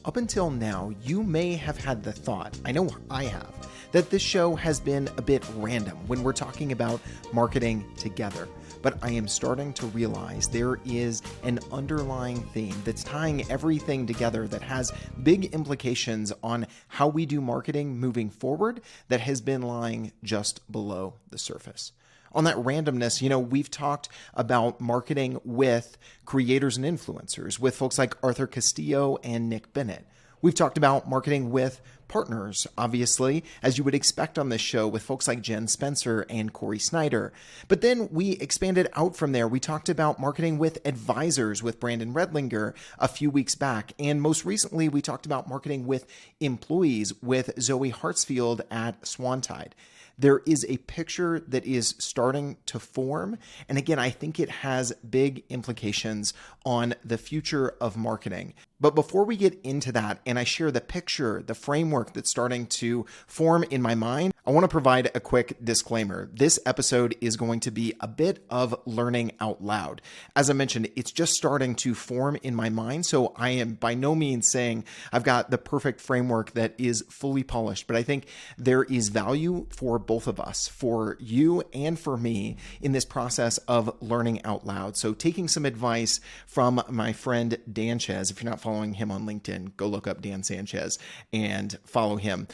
Up until now, you may have had the thought, I know I have, that this show has been a bit random when we're talking about marketing together. But I am starting to realize there is an underlying theme that's tying everything together that has big implications on how we do marketing moving forward that has been lying just below the surface. On that randomness, we've talked about marketing with creators and influencers, with folks like Arthur Castillo and Nick Bennett. We've talked about marketing with partners, obviously, as you would expect on this show, with folks like Jen Spencer and Corey Snyder. But then we expanded out from there. We talked about marketing with advisors with Brandon Redlinger a few weeks back. And most recently, we talked about marketing with employees with Zoe Hartsfield at Swantide. There is a picture that is starting to form. And again, I think it has big implications on the future of marketing. But before we get into that, and I share the picture, the framework that's starting to form in my mind, I want to provide a quick disclaimer. This episode is going to be a bit of learning out loud. As I mentioned, it's just starting to form in my mind, so I am by no means saying I've got the perfect framework that is fully polished, but I think there is value for both of us, for you and for me, in this process of learning out loud. So taking some advice from my friend Dan Chez. If you're not following him on LinkedIn, go look up Dan Sanchez and follow him.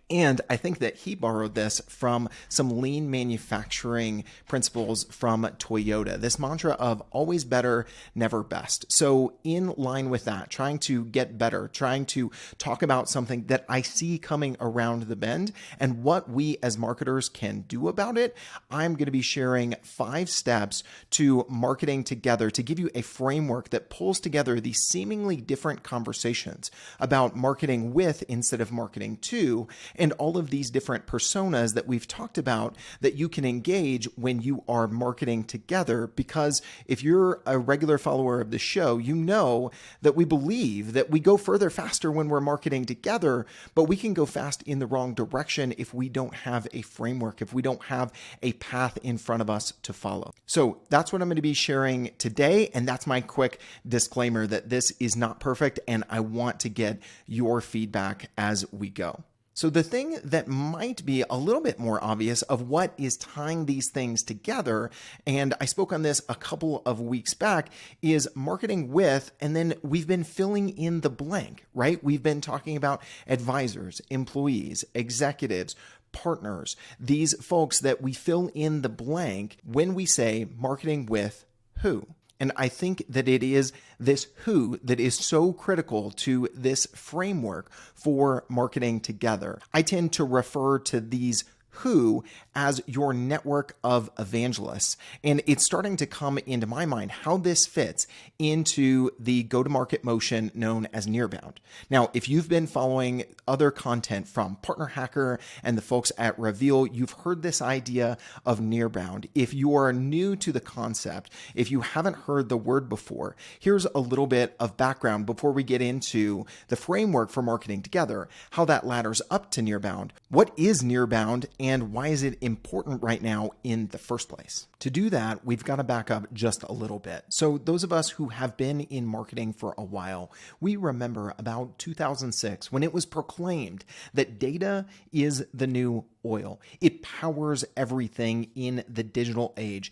And I think that he borrowed this from some lean manufacturing principles from Toyota, this mantra of always better, never best. So in line with that, trying to get better, trying to talk about something that I see coming around the bend and what we as marketers can do about it, I'm going to be sharing 5 steps to marketing together to give you a framework that pulls together these seemingly different conversations about marketing with instead of marketing to, and all of these different personas that we've talked about that you can engage when you are marketing together. Because if you're a regular follower of the show, you know that we believe that we go further faster when we're marketing together, but we can go fast in the wrong direction if we don't have a framework, if we don't have a path in front of us to follow. So that's what I'm going to be sharing today. And that's my quick disclaimer that this is not perfect and I want to get your feedback as we go. So the thing that might be a little bit more obvious of what is tying these things together, and I spoke on this a couple of weeks back, is marketing with, and then we've been filling in the blank, right? We've been talking about advisors, employees, executives, partners, these folks that we fill in the blank when we say marketing with who. And I think that it is this who that is so critical to this framework for marketing together. I tend to refer to these who as your network of evangelists. And it's starting to come into my mind how this fits into the go-to-market motion known as nearbound. Now, if you've been following other content from Partner Hacker and the folks at Reveal, you've heard this idea of nearbound. If you are new to the concept, if you haven't heard the word before, here's a little bit of background before we get into the framework for marketing together, how that ladders up to nearbound. What is nearbound and why is it important right now in the first place? To do that, we've got to back up just a little bit. So those of us who have been in marketing for a while, we remember about 2006 when it was proclaimed that data is the new oil. It powers everything in the digital age.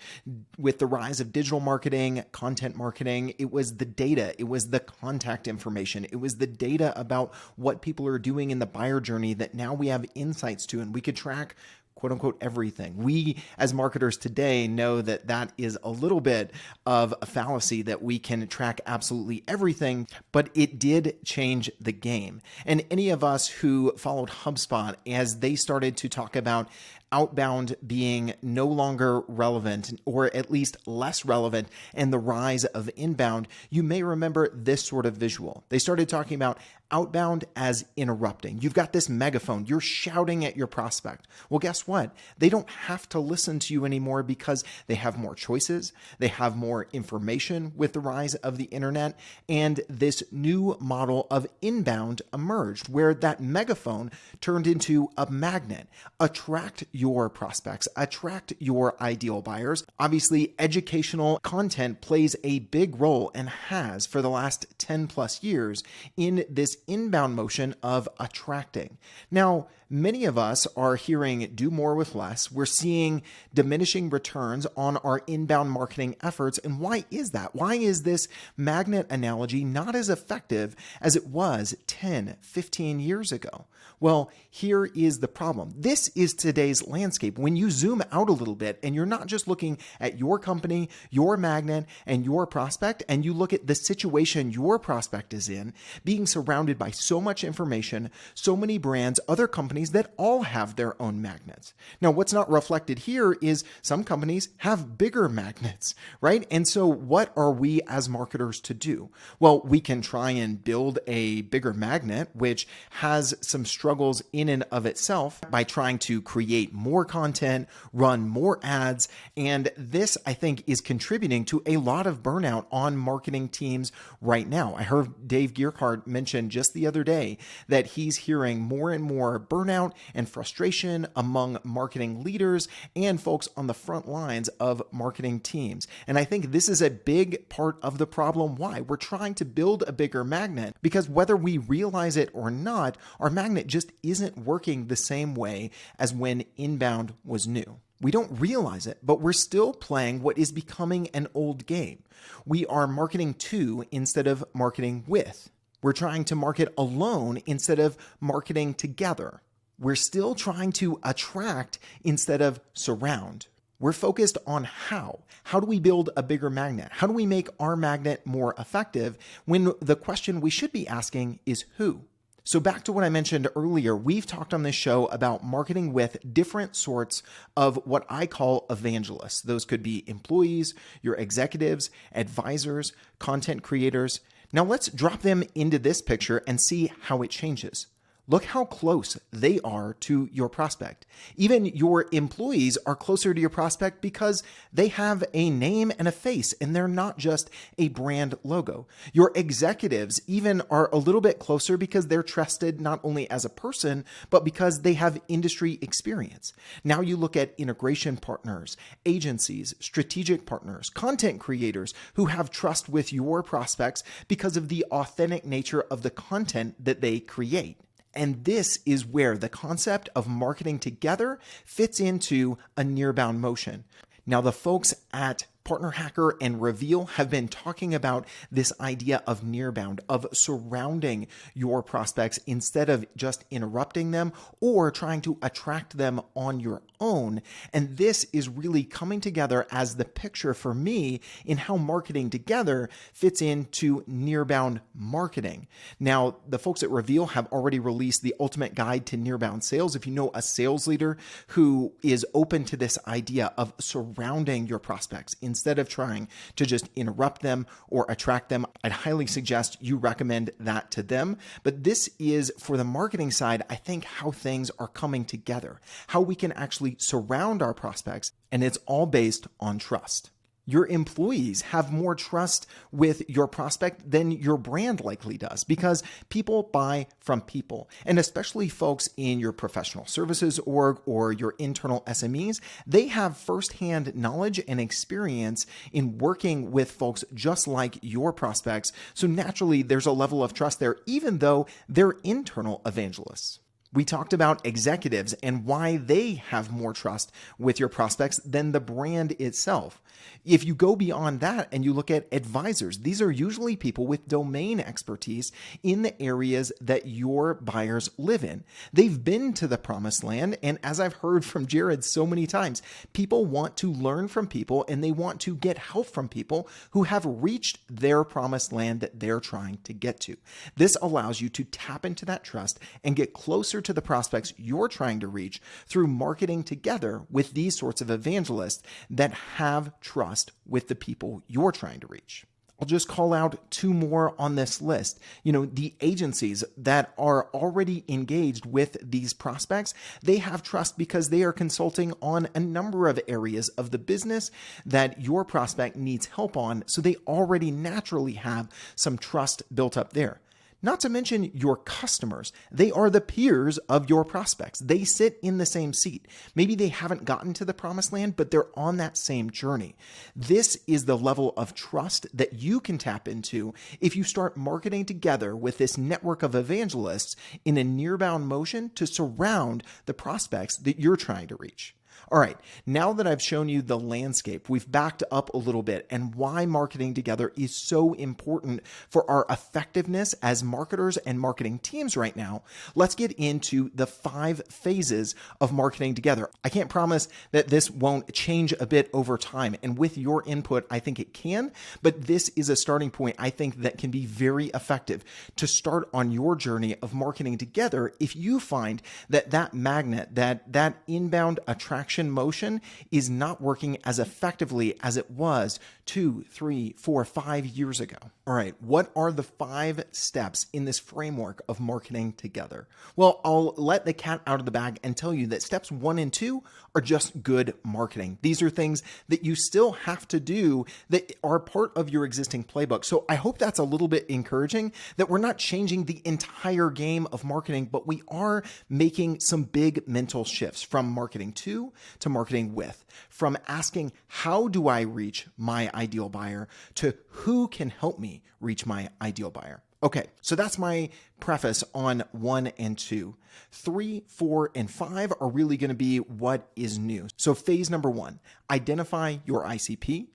With the rise of digital marketing, content marketing, it was the data, it was the contact information, it was the data about what people are doing in the buyer journey that now we have insights to, and we could track quote unquote everything. We as marketers today know that that is a little bit of a fallacy, that we can track absolutely everything, but it did change the game. And any of us who followed HubSpot as they started to talk about outbound being no longer relevant, or at least less relevant, and the rise of inbound, you may remember this sort of visual. They started talking about outbound as interrupting. You've got this megaphone, you're shouting at your prospect. Well, guess what? They don't have to listen to you anymore because they have more choices, they have more information with the rise of the internet, and this new model of inbound emerged where that megaphone turned into a magnet. Attract your prospects, attract your ideal buyers. Obviously, educational content plays a big role and has for the last 10 plus years in this inbound motion of attracting. Now, many of us are hearing do more with less. We're seeing diminishing returns on our inbound marketing efforts. And why is that? Why is this magnet analogy not as effective as it was 10, 15 years ago? Well, here is the problem. This is today's landscape. When you zoom out a little bit and you're not just looking at your company, your magnet, and your prospect, and you look at the situation your prospect is in, being surrounded by so much information, so many brands, other companies that all have their own magnets. Now, what's not reflected here is some companies have bigger magnets, right? And so what are we as marketers to do? Well, we can try and build a bigger magnet, which has some struggles in and of itself by trying to create more content, run more ads. And this, I think, is contributing to a lot of burnout on marketing teams right now. I heard Dave Gearhart mention just the other day that he's hearing more and more burnout and frustration among marketing leaders and folks on the front lines of marketing teams. And I think this is a big part of the problem. Why? We're trying to build a bigger magnet because whether we realize it or not, our magnet just isn't working the same way as when inbound was new. We don't realize it, but we're still playing what is becoming an old game. We are marketing to instead of marketing with. We're trying to market alone instead of marketing together. We're still trying to attract instead of surround. We're focused on how. How do we build a bigger magnet? How do we make our magnet more effective when the question we should be asking is who? So back to what I mentioned earlier, we've talked on this show about marketing with different sorts of what I call evangelists. Those could be employees, your executives, advisors, content creators. Now let's drop them into this picture and see how it changes. Look how close they are to your prospect. Even your employees are closer to your prospect because they have a name and a face, and they're not just a brand logo. Your executives even are a little bit closer because they're trusted not only as a person, but because they have industry experience. Now you look at integration partners, agencies, strategic partners, content creators who have trust with your prospects because of the authentic nature of the content that they create. And this is where the concept of marketing together fits into a nearbound motion. Now, the folks at Partner Hacker and Reveal have been talking about this idea of nearbound, of surrounding your prospects instead of just interrupting them or trying to attract them on your own. And this is really coming together as the picture for me in how marketing together fits into nearbound marketing. Now, the folks at Reveal have already released the ultimate guide to nearbound sales. If you know a sales leader who is open to this idea of surrounding your prospects instead of trying to just interrupt them or attract them, I'd highly suggest you recommend that to them. But this is, for the marketing side, I think how things are coming together, how we can actually surround our prospects, and it's all based on trust. Your employees have more trust with your prospect than your brand likely does because people buy from people. And especially folks in your professional services org or your internal SMEs, they have firsthand knowledge and experience in working with folks just like your prospects. So naturally, there's a level of trust there, even though they're internal evangelists. We talked about executives and why they have more trust with your prospects than the brand itself. If you go beyond that and you look at advisors, these are usually people with domain expertise in the areas that your buyers live in. They've been to the promised land. And as I've heard from Jared so many times, people want to learn from people and they want to get help from people who have reached their promised land that they're trying to get to. This allows you to tap into that trust and get closer to the prospects you're trying to reach through marketing together with these sorts of evangelists that have trust with the people you're trying to reach. I'll just call out two more on this list. The agencies that are already engaged with these prospects, they have trust because they are consulting on a number of areas of the business that your prospect needs help on. So they already naturally have some trust built up there. Not to mention your customers. They are the peers of your prospects. They sit in the same seat. Maybe they haven't gotten to the promised land, but they're on that same journey. This is the level of trust that you can tap into if you start marketing together with this network of evangelists in a nearbound motion to surround the prospects that you're trying to reach. All right, now that I've shown you the landscape, we've backed up a little bit and why marketing together is so important for our effectiveness as marketers and marketing teams right now. Let's get into the 5 phases of marketing together. I can't promise that this won't change a bit over time, and with your input, I think it can, but this is a starting point I think that can be very effective to start on your journey of marketing together if you find that magnet, that inbound attraction motion is not working as effectively as it was 2, 3, 4, 5 years ago. All right, what are the 5 steps in this framework of marketing together? Well, I'll let the cat out of the bag and tell you that steps 1 and 2 are just good marketing. These are things that you still have to do that are part of your existing playbook. So I hope that's a little bit encouraging that we're not changing the entire game of marketing, but we are making some big mental shifts from marketing to marketing with, from asking, how do I reach my ideal buyer, to who can help me reach my ideal buyer. Okay, so that's my preface on 1 and 2. 3, 4, and 5 are really going to be what is new. So phase number 1, identify your ICP.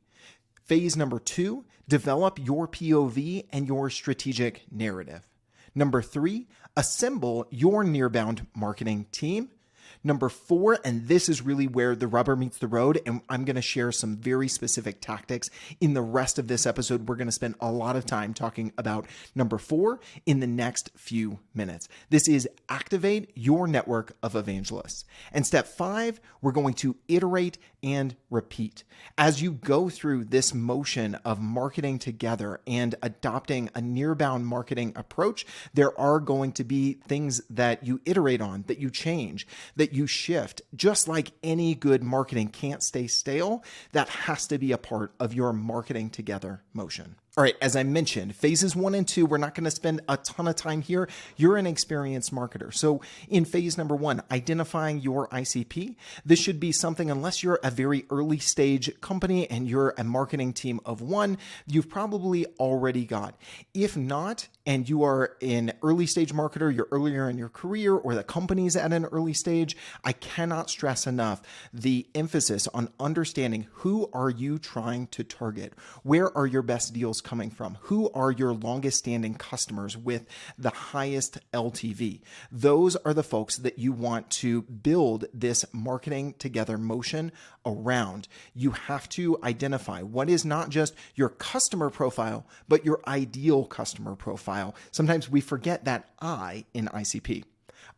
Phase number 2, develop your POV and your strategic narrative. Number 3, assemble your nearbound marketing team. Number 4, and this is really where the rubber meets the road, and I'm going to share some very specific tactics in the rest of this episode. We're going to spend a lot of time talking about number 4 in the next few minutes. This is activate your network of evangelists. And step 5, we're going to iterate and repeat. As you go through this motion of marketing together and adopting a nearbound marketing approach, there are going to be things that you iterate on, that you change, that you shift. Just like any good marketing can't stay stale, that has to be a part of your marketing together motion. All right, as I mentioned, phases 1 and 2, we're not going to spend a ton of time here. You're an experienced marketer. So in phase number 1, identifying your ICP, this should be something, unless you're a very early stage company and you're a marketing team of 1, you've probably already got. If not, and you are an early stage marketer, you're earlier in your career, or the company's at an early stage, I cannot stress enough the emphasis on understanding who are you trying to target? Where are your best deals coming from? Who are your longest standing customers with the highest LTV? Those are the folks that you want to build this marketing together motion around. You have to identify what is not just your customer profile, but your ideal customer profile. Sometimes we forget that I in ICP.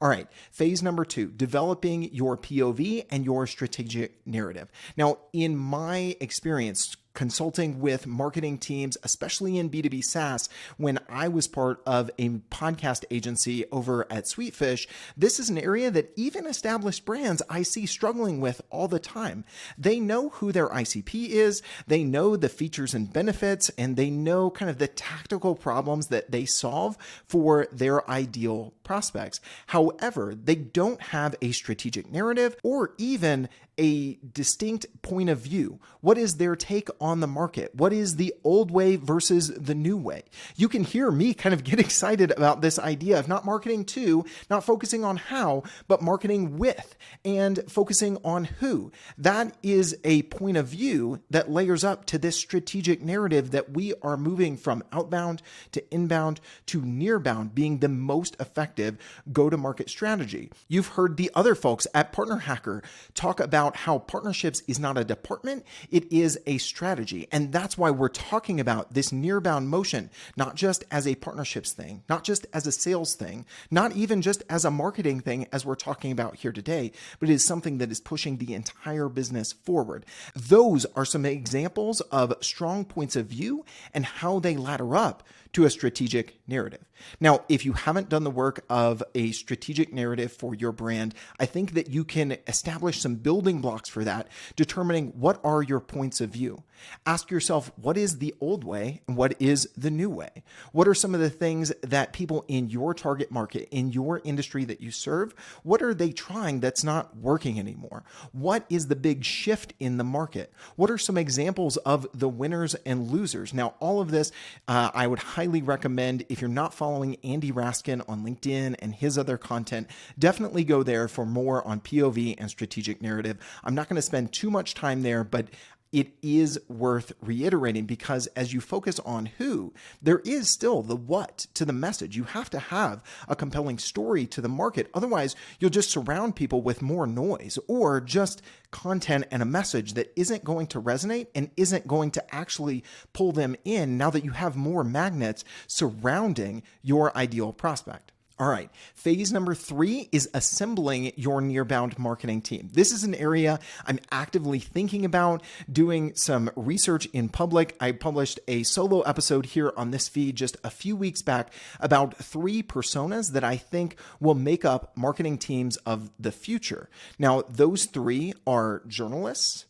All right, phase number 2, developing your POV and your strategic narrative. Now, in my experience, consulting with marketing teams, especially in B2B SaaS, when I was part of a podcast agency over at Sweetfish, this is an area that even established brands I see struggling with all the time. They know who their ICP is, they know the features and benefits, and they know kind of the tactical problems that they solve for their ideal prospects. However, they don't have a strategic narrative or even a distinct point of view. What is their take on the market? What is the old way versus the new way? You can hear me kind of get excited about this idea of not marketing to, not focusing on how, but marketing with and focusing on who. That is a point of view that layers up to this strategic narrative that we are moving from outbound to inbound to nearbound being the most effective go-to-market strategy. You've heard the other folks at Partner Hacker talk about how partnerships is not a department, it is a strategy. And that's why we're talking about this nearbound motion, not just as a partnerships thing, not just as a sales thing, not even just as a marketing thing as we're talking about here today, but it is something that is pushing the entire business forward. Those are some examples of strong points of view and how they ladder up to a strategic narrative. Now, if you haven't done the work of a strategic narrative for your brand, I think that you can establish some building blocks for that, determining what are your points of view. Ask yourself, what is the old way and what is the new way? What are some of the things that people in your target market, in your industry that you serve, what are they trying that's not working anymore? What is the big shift in the market? What are some examples of the winners and losers? Now, all of this, I would highly recommend, if you're not following Andy Raskin on LinkedIn and his other content, definitely go there for more on POV and strategic narrative. I'm not going to spend too much time there, but it is worth reiterating, because as you focus on who, there is still the what to the message. You have to have a compelling story to the market. Otherwise, you'll just surround people with more noise or just content and a message that isn't going to resonate and isn't going to actually pull them in now that you have more magnets surrounding your ideal prospect. All right, phase number 3 is assembling your nearbound marketing team. This is an area I'm actively thinking about, doing some research in public. I published a solo episode here on this feed just a few weeks back about 3 personas that I think will make up marketing teams of the future. Now, those 3 are journalists,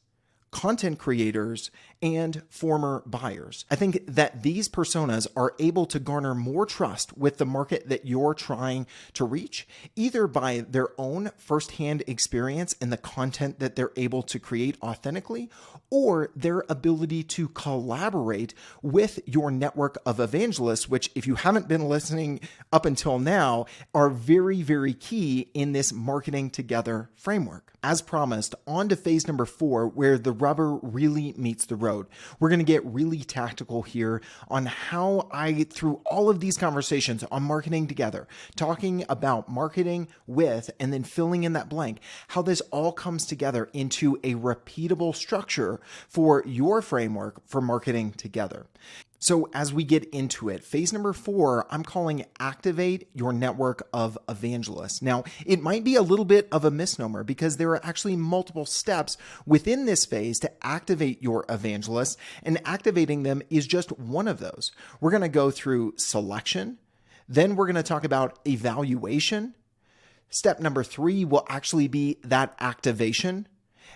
content creators, and former buyers. I think that these personas are able to garner more trust with the market that you're trying to reach, either by their own firsthand experience and the content that they're able to create authentically, or their ability to collaborate with your network of evangelists, which, if you haven't been listening up until now, are very, very key in this marketing together framework. As promised, on to phase number 4, where the rubber really meets the road. We're going to get really tactical here on how I, through all of these conversations on marketing together, talking about marketing with, and then filling in that blank, how this all comes together into a repeatable structure for your framework for marketing together. So as we get into it, phase number 4, I'm calling activate your network of evangelists. Now, it might be a little bit of a misnomer because there are actually multiple steps within this phase to activate your evangelists, and activating them is just one of those. We're going to go through selection, then we're going to talk about evaluation. Step number 3 will actually be that activation,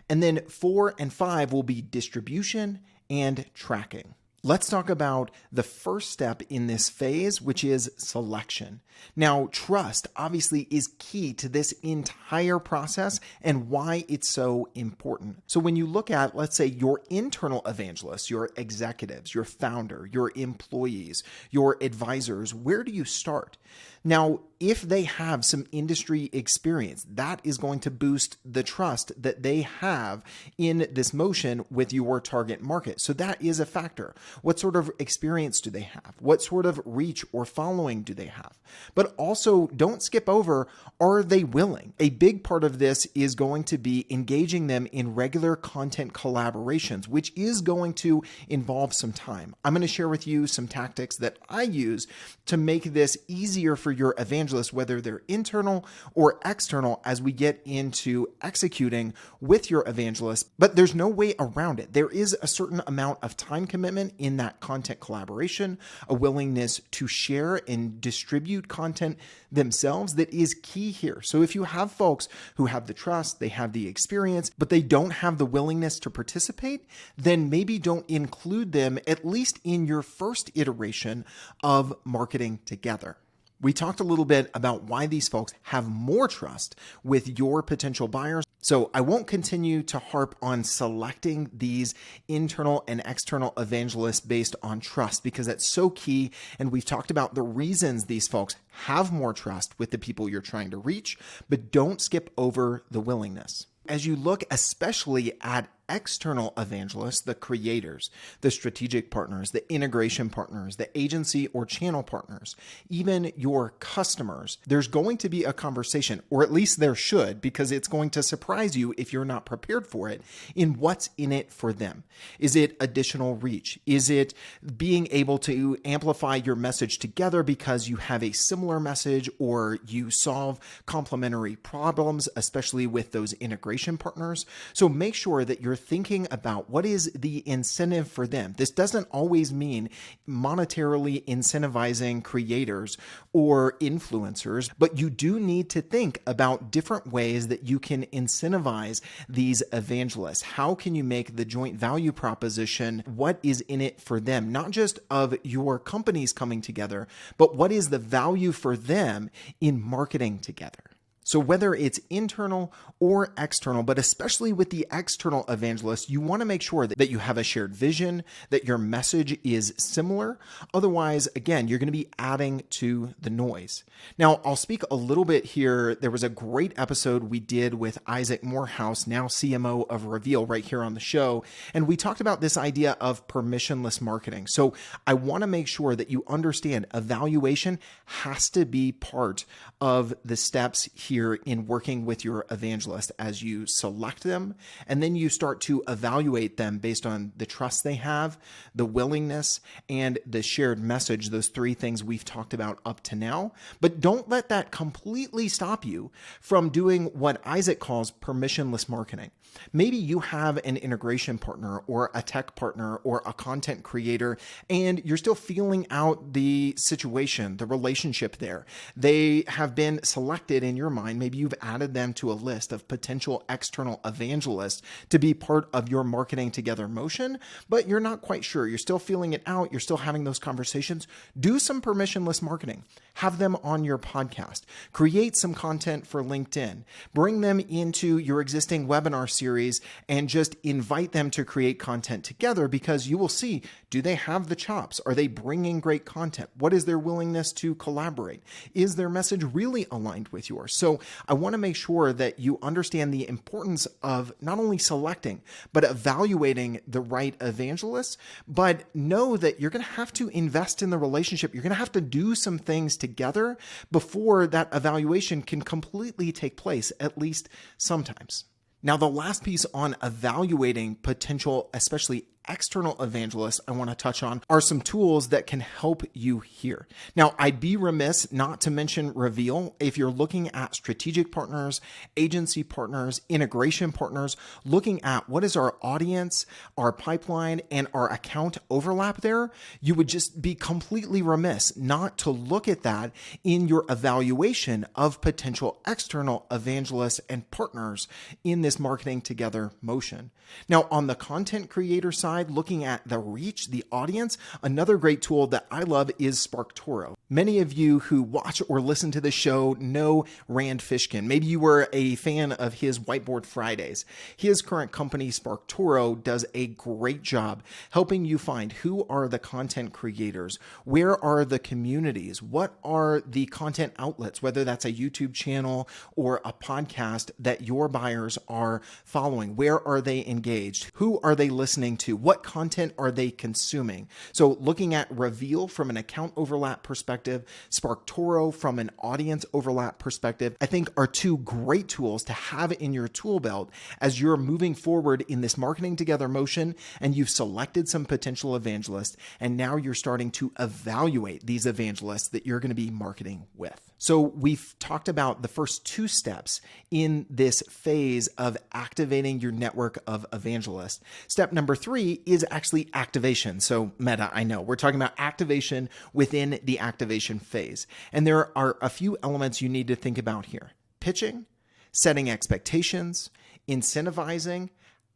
and then 4 and 5 will be distribution and tracking. Let's talk about the first step in this phase, which is selection. Now, trust obviously is key to this entire process and why it's so important. So when you look at, let's say, your internal evangelists, your executives, your founder, your employees, your advisors, where do you start? Now, if they have some industry experience, that is going to boost the trust that they have in this motion with your target market. So that is a factor. What sort of experience do they have? What sort of reach or following do they have? But also, don't skip over, are they willing? A big part of this is going to be engaging them in regular content collaborations, which is going to involve some time. I'm going to share with you some tactics that I use to make this easier for your evangelists, whether they're internal or external, as we get into executing with your evangelists. But there's no way around it. There is a certain amount of time commitment in that content collaboration, a willingness to share and distribute content themselves that is key here. So if you have folks who have the trust, they have the experience, but they don't have the willingness to participate, then maybe don't include them, at least in your first iteration of marketing together. We talked a little bit about why these folks have more trust with your potential buyers. So I won't continue to harp on selecting these internal and external evangelists based on trust, because that's so key. And we've talked about the reasons these folks have more trust with the people you're trying to reach, but don't skip over the willingness. As you look especially at external evangelists, the creators, the strategic partners, the integration partners, the agency or channel partners, even your customers, there's going to be a conversation, or at least there should, because it's going to surprise you if you're not prepared for it, in what's in it for them. Is it additional reach? Is it being able to amplify your message together because you have a similar message, or you solve complementary problems, especially with those integration partners? So make sure that you're you're thinking about what is the incentive for them. This doesn't always mean monetarily incentivizing creators or influencers, but you do need to think about different ways that you can incentivize these evangelists. How can you make the joint value proposition what is in it for them, not just of your companies coming together, but what is the value for them in marketing together? So whether it's internal or external, but especially with the external evangelists, you want to make sure that you have a shared vision, that your message is similar. Otherwise, again, you're going to be adding to the noise. Now, I'll speak a little bit here. There was a great episode we did with Isaac Morehouse, now CMO of Reveal, right here on the show. And we talked about this idea of permissionless marketing. So I want to make sure that you understand evaluation has to be part of the steps here in working with your evangelist as you select them, and then you start to evaluate them based on the trust they have, the willingness, and the shared message, those three things we've talked about up to now. But don't let that completely stop you from doing what Isaac calls permissionless marketing. Maybe you have an integration partner or a tech partner or a content creator, and you're still feeling out the situation, the relationship there. They have been selected in your mind. Maybe you've added them to a list of potential external evangelists to be part of your marketing together motion, but you're not quite sure. You're still feeling it out. You're still having those conversations. Do some permissionless marketing. Have them on your podcast. Create some content for LinkedIn. Bring them into your existing webinar series and just invite them to create content together, because you will see, do they have the chops? Are they bringing great content? What is their willingness to collaborate? Is their message really aligned with yours? So I want to make sure that you understand the importance of not only selecting, but evaluating the right evangelists, but know that you're going to have to invest in the relationship. You're going to have to do some things together before that evaluation can completely take place, at least sometimes. Now, the last piece on evaluating potential, especially external evangelists I want to touch on are some tools that can help you here. Now, I'd be remiss not to mention Reveal. If you're looking at strategic partners, agency partners, integration partners, looking at what is our audience, our pipeline, and our account overlap there, you would just be completely remiss not to look at that in your evaluation of potential external evangelists and partners in this marketing together motion. Now, on the content creator side, looking at the reach, the audience, another great tool that I love is SparkToro. Many of you who watch or listen to the show know Rand Fishkin. Maybe you were a fan of his Whiteboard Fridays. His current company, SparkToro, does a great job helping you find who are the content creators, where are the communities, what are the content outlets, whether that's a YouTube channel or a podcast that your buyers are following. Where are they engaged? Who are they listening to? What content are they consuming? So looking at Reveal from an account overlap perspective, SparkToro from an audience overlap perspective, I think are two great tools to have in your tool belt as you're moving forward in this marketing together motion, and you've selected some potential evangelists, and now you're starting to evaluate these evangelists that you're going to be marketing with. So we've talked about the first two steps in this phase of activating your network of evangelists. Step number 3 is actually activation. So meta, I know we're talking about activation within the activation phase. And there are a few elements you need to think about here. Pitching, setting expectations, incentivizing.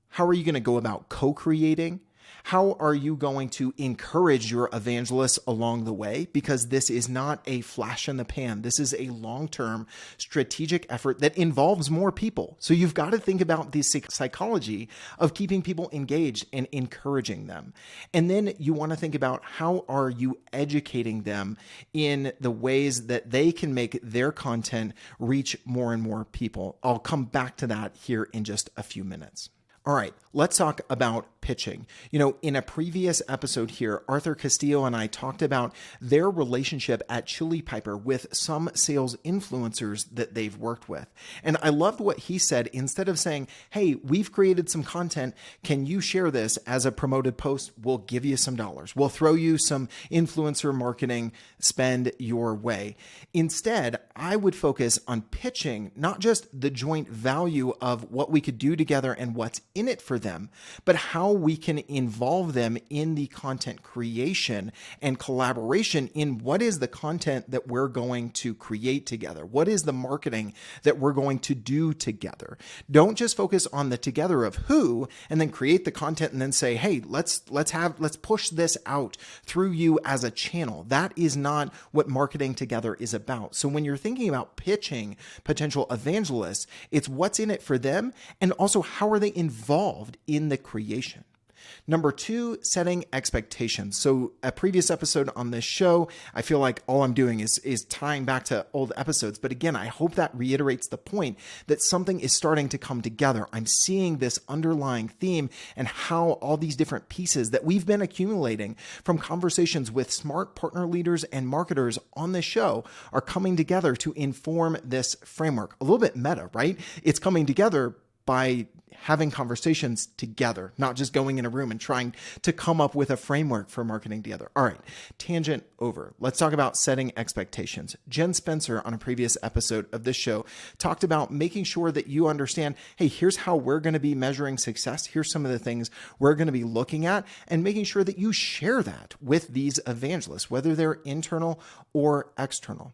How are you going to go about co-creating? How are you going to encourage your evangelists along the way? Because this is not a flash in the pan. This is a long-term strategic effort that involves more people. So you've got to think about the psychology of keeping people engaged and encouraging them. And then you want to think about how are you educating them in the ways that they can make their content reach more and more people. I'll come back to that here in just a few minutes. All right, let's talk about pitching. In a previous episode here, Arthur Castillo and I talked about their relationship at Chili Piper with some sales influencers that they've worked with. And I loved what he said. Instead of saying, hey, we've created some content, can you share this as a promoted post? We'll give you some dollars. We'll throw you some influencer marketing spend your way. Instead, I would focus on pitching not just the joint value of what we could do together and what's in it for them, but how we can involve them in the content creation and collaboration in what is the content that we're going to create together. What is the marketing that we're going to do together? Don't just focus on the together of who and then create the content and then say, hey, let's push this out through you as a channel. That is not what marketing together is about. So when you're thinking about pitching potential evangelists, it's what's in it for them and also how are they involved in the creation. Number 2, setting expectations. So a previous episode on this show, I feel like all I'm doing is tying back to old episodes. But again, I hope that reiterates the point that something is starting to come together. I'm seeing this underlying theme and how all these different pieces that we've been accumulating from conversations with smart partner leaders and marketers on this show are coming together to inform this framework. A little bit meta, right? It's coming together by having conversations together, not just going in a room and trying to come up with a framework for marketing together. All right, tangent over. Let's talk about setting expectations. Jen Spencer on a previous episode of this show talked about making sure that you understand, hey, here's how we're going to be measuring success. Here's some of the things we're going to be looking at and making sure that you share that with these evangelists, whether they're internal or external.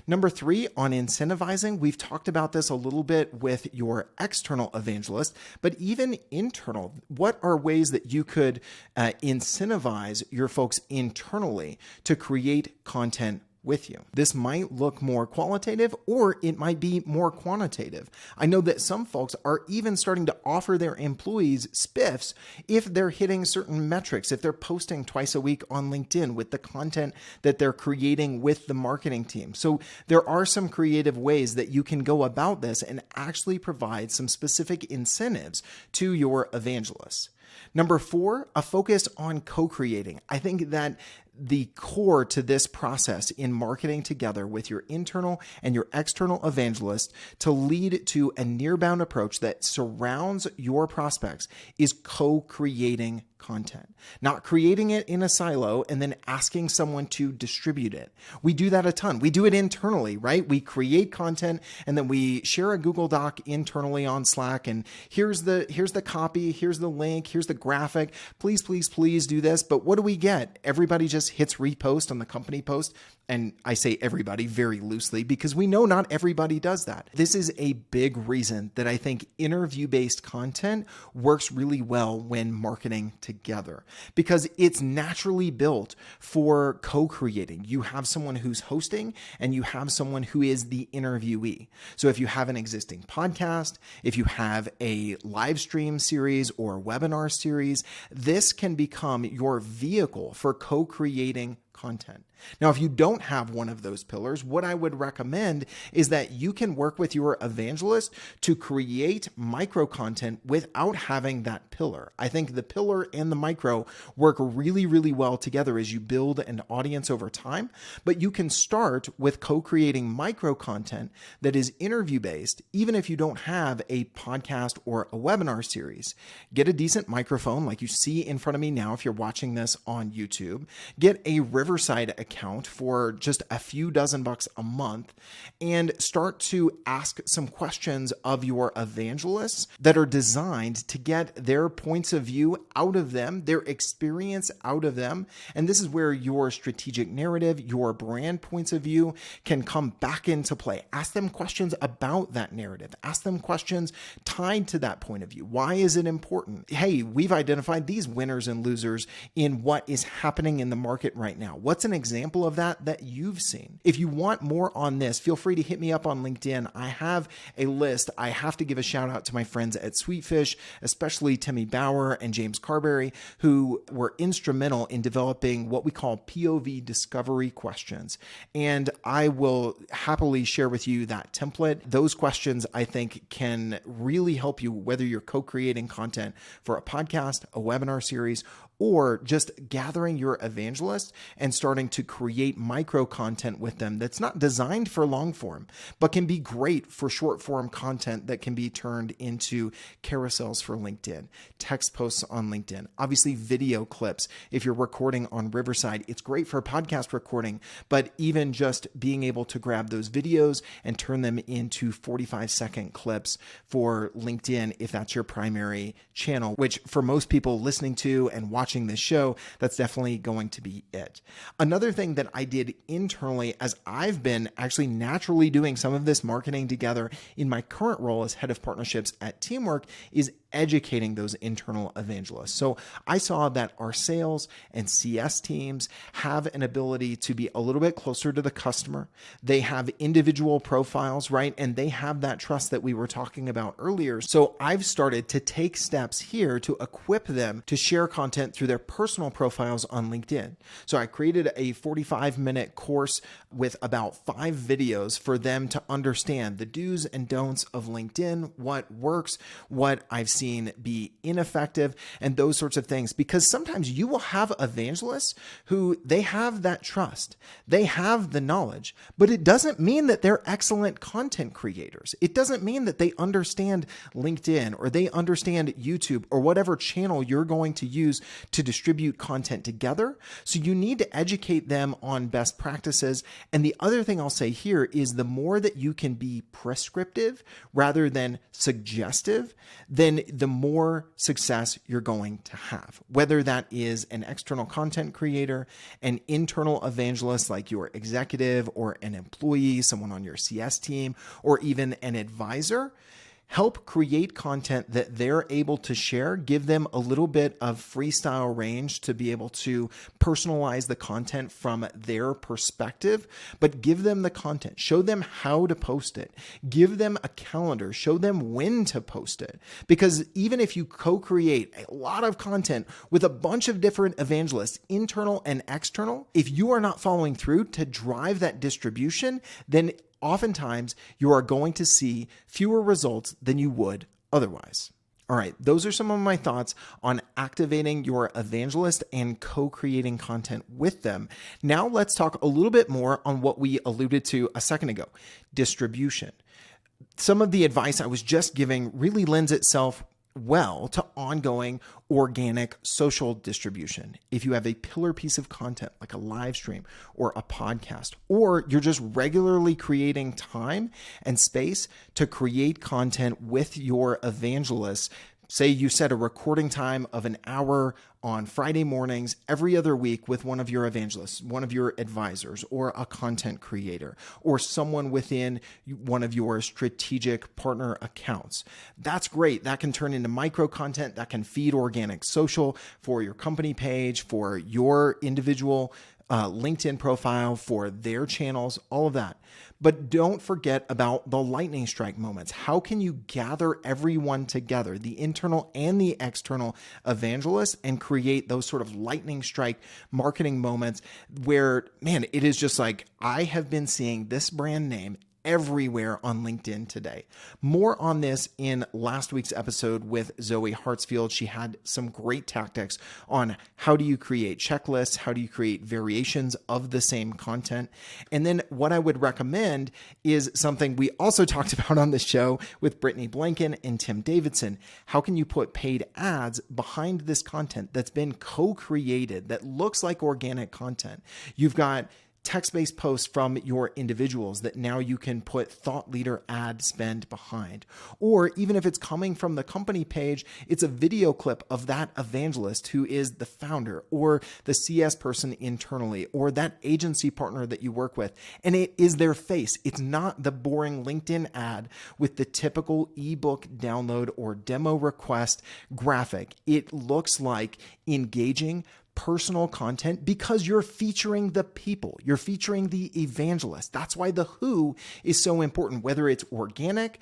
Number 3, on incentivizing, we've talked about this a little bit with your external evangelist, but even internal, what are ways that you could incentivize your folks internally to create content with you? This might look more qualitative or it might be more quantitative. I know that some folks are even starting to offer their employees spiffs if they're hitting certain metrics, if they're posting twice a week on LinkedIn with the content that they're creating with the marketing team. So there are some creative ways that you can go about this and actually provide some specific incentives to your evangelists. Number 4, a focus on co-creating. I think that the core to this process in marketing together with your internal and your external evangelist to lead to a nearbound approach that surrounds your prospects is co-creating content, not creating it in a silo and then asking someone to distribute it. We do that a ton. We do it internally, right? We create content and then we share a Google Doc internally on Slack. And here's the copy, here's the link, here's the graphic. Please, please, please do this. But what do we get? Everybody just hits repost on the company post. And I say everybody very loosely because we know not everybody does that. This is a big reason that I think interview-based content works really well when marketing together because it's naturally built for co-creating. You have someone who's hosting and you have someone who is the interviewee. So if you have an existing podcast, if you have a live stream series or webinar series, this can become your vehicle for co-creating content. Now, if you don't have one of those pillars, what I would recommend is that you can work with your evangelist to create micro content without having that pillar. I think the pillar and the micro work really, really well together as you build an audience over time, but you can start with co-creating micro content that is interview-based, even if you don't have a podcast or a webinar series. Get a decent microphone like you see in front of me now if you're watching this on YouTube. Get a Riverside account for just a few dozen bucks a month and start to ask some questions of your evangelists that are designed to get their points of view out of them, their experience out of them. And this is where your strategic narrative, your brand points of view can come back into play. Ask them questions about that narrative. Ask them questions tied to that point of view. Why is it important? Hey, we've identified these winners and losers in what is happening in the market right now. now? What's an example of that you've seen? If you want more on this, feel free to hit me up on LinkedIn. I have a list. I have to give a shout out to my friends at Sweetfish, especially Timmy Bauer and James Carberry, who were instrumental in developing what we call POV discovery questions. And I will happily share with you that template. Those questions, I think, can really help you, whether you're co-creating content for a podcast, a webinar series, or just gathering your evangelists and starting to create micro content with them that's not designed for long form, but can be great for short form content that can be turned into carousels for LinkedIn, text posts on LinkedIn, obviously video clips. If you're recording on Riverside, it's great for podcast recording, but even just being able to grab those videos and turn them into 45-second clips for LinkedIn, if that's your primary channel, which for most people listening to and watching this show, that's definitely going to be it. Another thing that I did internally, as I've been actually naturally doing some of this marketing together in my current role as head of partnerships at Teamwork, is educating those internal evangelists. So I saw that our sales and CS teams have an ability to be a little bit closer to the customer. They have individual profiles, right? And they have that trust that we were talking about earlier. So I've started to take steps here to equip them to share content through their personal profiles on LinkedIn. So I created a 45-minute course with about 5 videos for them to understand the do's and don'ts of LinkedIn, what works, what I've seen be ineffective, and those sorts of things. Because sometimes you will have evangelists who they have that trust, they have the knowledge, but it doesn't mean that they're excellent content creators. It doesn't mean that they understand LinkedIn or they understand YouTube or whatever channel you're going to use to distribute content together. So you need to educate them on best practices. And the other thing I'll say here is the more that you can be prescriptive rather than suggestive, then the more success you're going to have. Whether that is an external content creator, an internal evangelist like your executive or an employee, someone on your CS team, or even an advisor, help create content that they're able to share. Give them a little bit of freestyle range to be able to personalize the content from their perspective, but give them the content. Show them how to post it. Give them a calendar. Show them when to post it. Because even if you co-create a lot of content with a bunch of different evangelists, internal and external, if you are not following through to drive that distribution, then oftentimes you are going to see fewer results than you would otherwise. All right, those are some of my thoughts on activating your evangelist and co-creating content with them. Now let's talk a little bit more on what we alluded to a second ago, distribution. Some of the advice I was just giving really lends itself well to ongoing organic social distribution. If you have a pillar piece of content like a live stream or a podcast, or you're just regularly creating time and space to create content with your evangelists, say you set a recording time of an hour on Friday mornings every other week with one of your evangelists, one of your advisors, or a content creator, or someone within one of your strategic partner accounts. That's great. That can turn into micro content that can feed organic social for your company page, for your individual LinkedIn profile, for their channels, all of that. But don't forget about the lightning strike moments. How can you gather everyone together, the internal and the external evangelists, and create those sort of lightning strike marketing moments where, man, it is just like, I have been seeing this brand name everywhere on LinkedIn today. More on this in last week's episode with Zoe Hartsfield. She had some great tactics on how do you create checklists, how do you create variations of the same content. And then what I would recommend is something we also talked about on the show with Brittany Blanken and Tim Davidson. How can you put paid ads behind this content that's been co-created, that looks like organic content? You've got text-based posts from your individuals that now you can put thought leader ad spend behind. Or even if it's coming from the company page, it's a video clip of that evangelist who is the founder or the CS person internally or that agency partner that you work with. And it is their face. It's not the boring LinkedIn ad with the typical ebook download or demo request graphic. It looks like engaging, personal content because you're featuring the people, you're featuring the evangelist. That's why the who is so important, whether it's organic,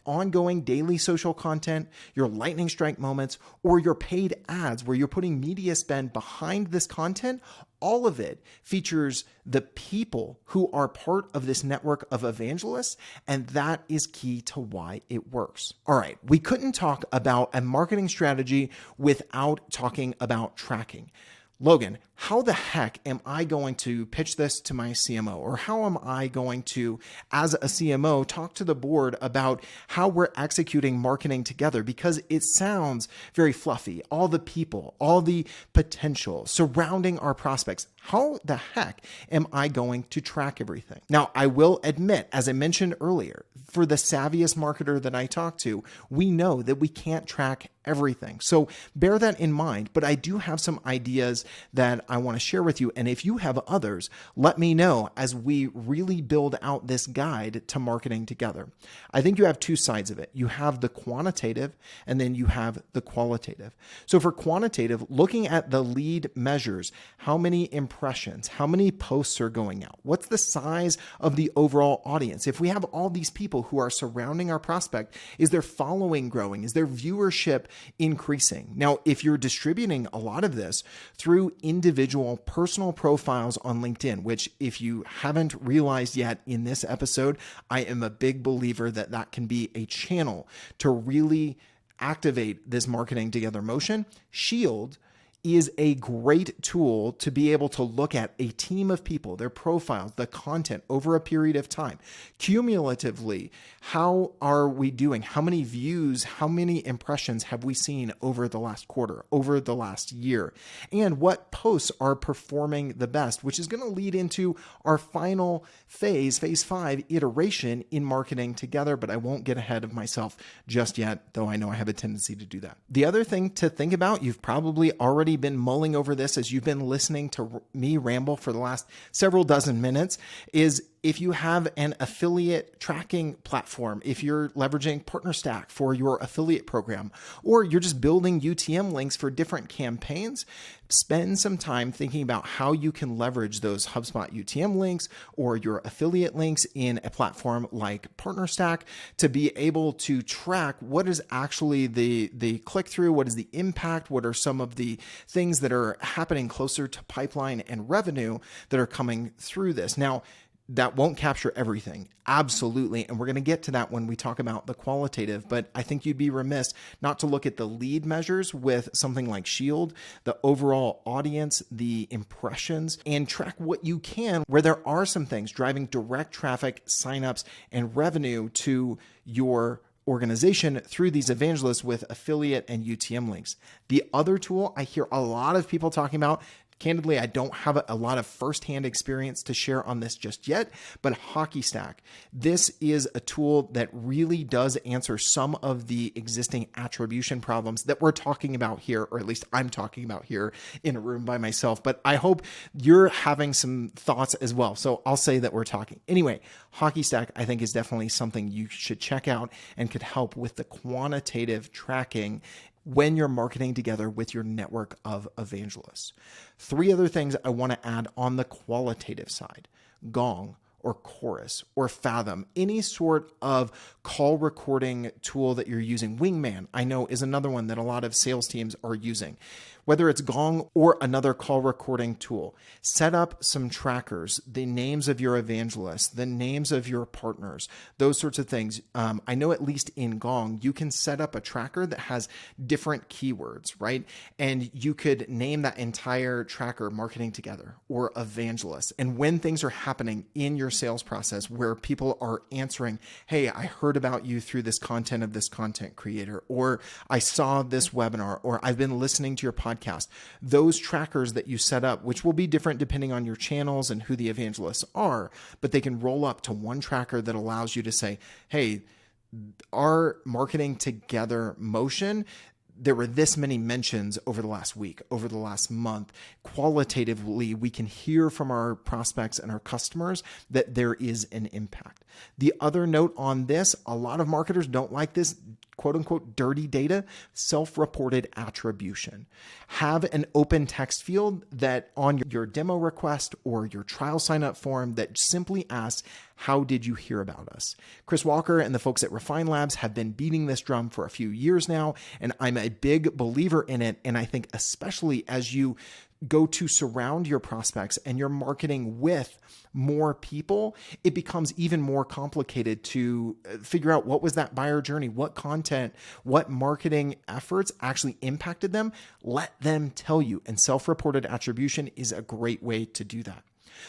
ongoing daily social content, your lightning strike moments, or your paid ads where you're putting media spend behind this content. All of it features the people who are part of this network of evangelists, and that is key to why it works. All right, we couldn't talk about a marketing strategy without talking about tracking. Logan, how the heck am I going to pitch this to my CMO? Or how am I going to, as a CMO, talk to the board about how we're executing marketing together? Because it sounds very fluffy. All the people, all the potential surrounding our prospects. How the heck am I going to track everything? Now, I will admit, as I mentioned earlier, for the savviest marketer that I talk to, we know that we can't track everything. So bear that in mind, but I do have some ideas that I want to share with you. And if you have others, let me know as we really build out this guide to marketing together. I think you have two sides of it. You have the quantitative and then you have the qualitative. So for quantitative, looking at the lead measures, how many impressions, how many posts are going out? What's the size of the overall audience? If we have all these people who are surrounding our prospect, is their following growing? Is their viewership increasing? Now, if you're distributing a lot of this through individual personal profiles on LinkedIn, which if you haven't realized yet in this episode, I am a big believer that that can be a channel to really activate this marketing together motion. Shield is a great tool to be able to look at a team of people, their profiles, the content over a period of time. Cumulatively, how are we doing? How many views, how many impressions have we seen over the last quarter, over the last year? And what posts are performing the best, which is going to lead into our final phase 5 iteration in marketing together, but I won't get ahead of myself just yet, though I know I have a tendency to do that. The other thing to think about, you've probably already been mulling over this as you've been listening to me ramble for the last several dozen minutes, is if you have an affiliate tracking platform, if you're leveraging PartnerStack for your affiliate program, or you're just building UTM links for different campaigns, spend some time thinking about how you can leverage those HubSpot UTM links or your affiliate links in a platform like PartnerStack to be able to track what is actually the click-through, what is the impact, what are some of the things that are happening closer to pipeline and revenue that are coming through this. Now, that won't capture everything. Absolutely. And we're going to get to that when we talk about the qualitative, but I think you'd be remiss not to look at the lead measures with something like Shield, the overall audience, the impressions, and track what you can where there are some things driving direct traffic, signups, and revenue to your organization through these evangelists with affiliate and UTM links. The other tool I hear a lot of people talking about, candidly, I don't have a lot of firsthand experience to share on this just yet, but Hockey Stack. This is a tool that really does answer some of the existing attribution problems that we're talking about here, or at least I'm talking about here in a room by myself, but I hope you're having some thoughts as well. So I'll say that we're talking. Anyway, Hockey Stack, I think, is definitely something you should check out and could help with the quantitative tracking when you're marketing together with your network of evangelists. 3 other things I want to add on the qualitative side: Gong or Chorus or Fathom, any sort of call recording tool that you're using. Wingman, I know, is another one that a lot of sales teams are using. Whether it's Gong or another call recording tool, set up some trackers, the names of your evangelists, the names of your partners, those sorts of things. I know at least in Gong, you can set up a tracker that has different keywords, right? And you could name that entire tracker Marketing Together or Evangelists. And when things are happening in your sales process where people are answering, hey, I heard about you through this content of this content creator, or I saw this webinar, or I've been listening to your podcast, those trackers that you set up, which will be different depending on your channels and who the evangelists are, but they can roll up to one tracker that allows you to say, hey, our marketing together motion, there were this many mentions over the last week, over the last month. Qualitatively, we can hear from our prospects and our customers that there is an impact. The other note on this, a lot of marketers don't like this. quote unquote dirty data, self-reported attribution. Have an open text field that on your demo request or your trial sign up form that simply asks, how did you hear about us? Chris Walker and the folks at Refine Labs have been beating this drum for a few years now, and I'm a big believer in it. And I think especially as you go to surround your prospects and your marketing with more people, it becomes even more complicated to figure out what was that buyer journey, what content, what marketing efforts actually impacted them. Let them tell you. And self-reported attribution is a great way to do that.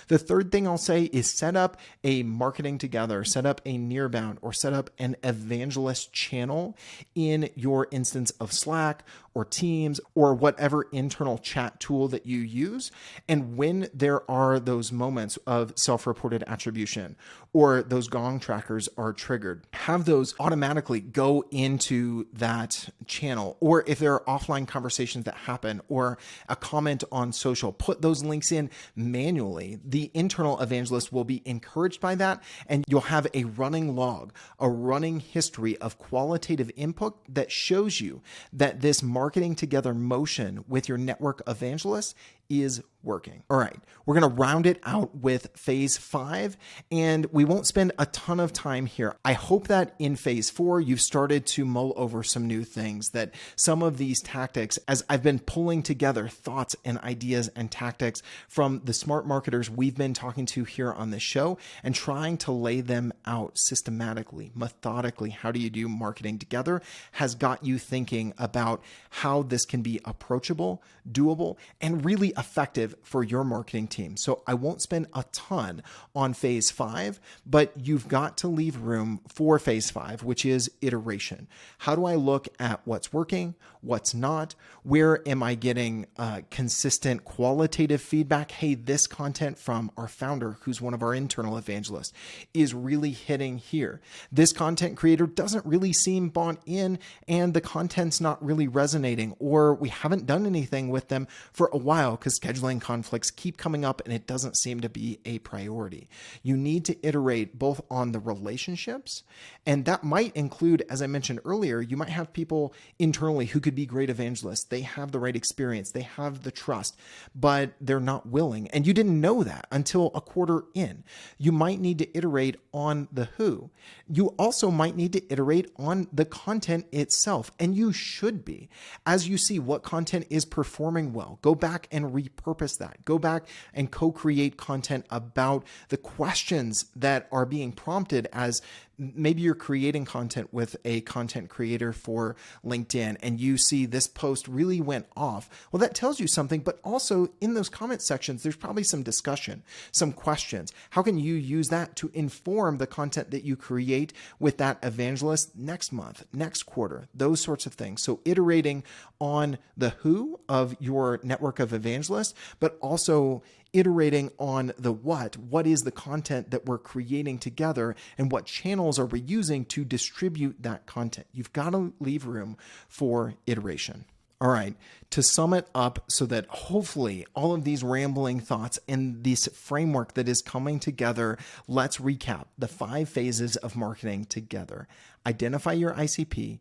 The third thing I'll say is set up a marketing together, set up a nearbound, or set up an evangelist channel in your instance of Slack or Teams or whatever internal chat tool that you use. And when there are those moments of self-reported attribution or those gong trackers are triggered, have those automatically go into that channel. Or if there are offline conversations that happen or a comment on social, put those links in manually. The internal evangelist will be encouraged by that, and you'll have a running log, a running history of qualitative input that shows you that this marketing together motion with your network evangelists is working. All right, we're going to round it out with phase 5, and we won't spend a ton of time here. I hope that in phase 4, you've started to mull over some new things, that some of these tactics, as I've been pulling together thoughts and ideas and tactics from the smart marketers we've been talking to here on this show and trying to lay them out systematically, methodically. How do you do marketing together has got you thinking about how this can be approachable, doable, and really effective for your marketing team. So I won't spend a ton on phase 5, but you've got to leave room for phase 5, which is iteration. How do I look at what's working, what's not? Where am I getting consistent qualitative feedback? Hey, this content from our founder, who's one of our internal evangelists, is really hitting here. This content creator doesn't really seem bought in and the content's not really resonating, or we haven't done anything with them for a while because scheduling conflicts keep coming up and it doesn't seem to be a priority. You need to iterate both on the relationships, and that might include, as I mentioned earlier, you might have people internally who could be great evangelists. They have the right experience, they have the trust, but they're not willing. And you didn't know that until a quarter in. You might need to iterate on the who. You also might need to iterate on the content itself, and you should be. As you see what content is performing well, go back and repurpose that. Go back and co-create content about the questions that are being prompted. As maybe you're creating content with a content creator for LinkedIn and you see this post really went off. Well, that tells you something, but also in those comment sections, there's probably some discussion, some questions. How can you use that to inform the content that you create with that evangelist next month, next quarter, those sorts of things. So iterating on the who of your network of evangelists, but also iterating on the what. What is the content that we're creating together and what channels are we using to distribute that content? You've got to leave room for iteration. All right, to sum it up so that hopefully all of these rambling thoughts and this framework that is coming together, let's recap the 5 phases of marketing together. Identify your ICP,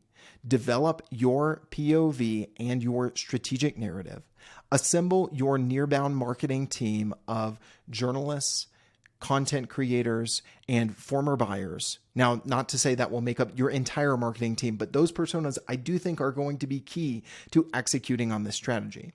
develop your POV and your strategic narrative, assemble your nearbound marketing team of journalists, content creators, and former buyers. Now, not to say that will make up your entire marketing team, but those personas I do think are going to be key to executing on this strategy.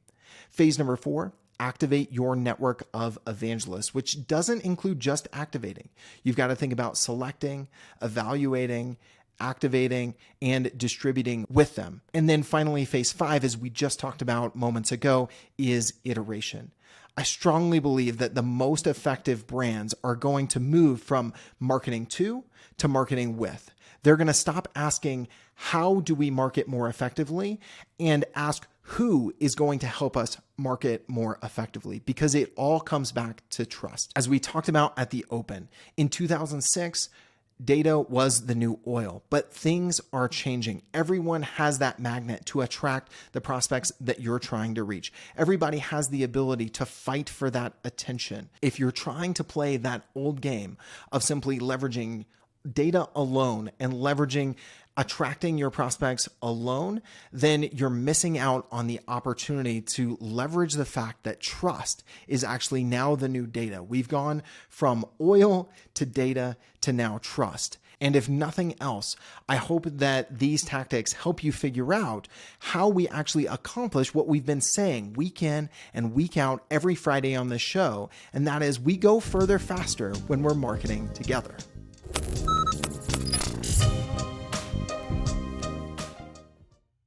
Phase number 4, activate your network of evangelists, which doesn't include just activating. You've got to think about selecting, evaluating, activating, and distributing with them. And then finally, phase 5, as we just talked about moments ago, is iteration. I strongly believe that the most effective brands are going to move from marketing to marketing with. They're going to stop asking, how do we market more effectively? And ask, who is going to help us market more effectively? Because it all comes back to trust. As we talked about at the open, in 2006, data was the new oil, but things are changing. Everyone has that magnet to attract the prospects that you're trying to reach. Everybody has the ability to fight for that attention. If you're trying to play that old game of simply leveraging data alone and leveraging attracting your prospects alone, then you're missing out on the opportunity to leverage the fact that trust is actually now the new data. We've gone from oil to data to now trust. And if nothing else, I hope that these tactics help you figure out how we actually accomplish what we've been saying week in and week out every Friday on this show. And that is, we go further faster when we're marketing together.